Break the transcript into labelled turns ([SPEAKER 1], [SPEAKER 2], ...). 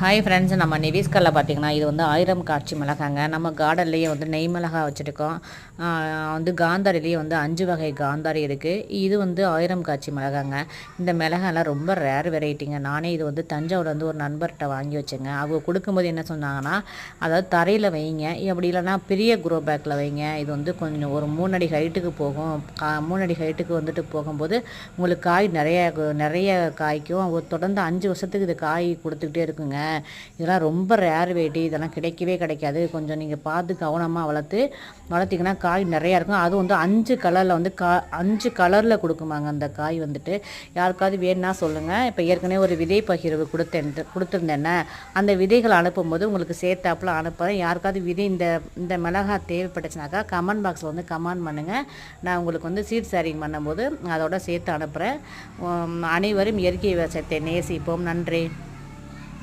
[SPEAKER 1] Hi friends, நம்ம நிவிஸ்கரில் பார்த்திங்கன்னா இது வந்து 1000 காட்சி மிளகாங்க. நம்ம கார்டன்லேயே வந்து நெய் மிளகா வச்சுருக்கோம். வந்து காந்தாரிலேயே வந்து 5 வகை காந்தாரி இருக்குது. இது வந்து 1000 காட்சி மிளகாங்க. இந்த மிளகாலாம் ரொம்ப ரேர் வெரைட்டிங்க. நானே இது வந்து தஞ்சாவூர்லேருந்து ஒரு நண்பர்கிட்ட வாங்கி வச்சேங்க. அவங்க கொடுக்கும்போது என்ன சொன்னாங்கன்னா, அதாவது தரையில் வைங்க, அப்படி இல்லைன்னா பெரிய குரோ பேக்கில் வைங்க. இது வந்து கொஞ்சம் ஒரு 3 அடி ஹைட்டுக்கு போகும். 3 அடி ஹைட்டுக்கு வந்துட்டு போகும்போது உங்களுக்கு காய் நிறைய காய்க்கும். ஒரு தொடர்ந்து 5 வருஷத்துக்கு இது காய் கொடுத்துக்கிட்டே இருக்குங்க. இதெல்லாம் ரொம்ப ரேர் வெரைட்டி. இதெல்லாம் கிடைக்கவே கிடைக்காது. கொஞ்சம் நீங்கள் பார்த்து கவனமாக வளர்த்திங்கன்னா காய் நிறையா இருக்கும். அதுவும் வந்து 5 கலரில் வந்து 5 கலரில் கொடுக்குமாங்க அந்த காய் வந்துட்டு. யாருக்காவது வேணுன்னா சொல்லுங்கள். இப்போ ஏற்கனவே ஒரு விதை பகிர்வு கொடுத்துருந்தேன்னே, அந்த விதைகளை அனுப்பும்போது உங்களுக்கு சேர்த்தாப்புல அனுப்புகிறேன். யாருக்காவது விதை இந்த மிளகாய் தேவைப்பட்டுச்சுனாக்கா கமெண்ட் பாக்ஸில் வந்து கமெண்ட் பண்ணுங்கள். நான் உங்களுக்கு வந்து சீட் ஷேரிங் பண்ணும்போது அதோட சேர்த்து அனுப்புகிறேன். அனைவரும் இயற்கை விவசாயத்தை நேசிப்போம். நன்றி.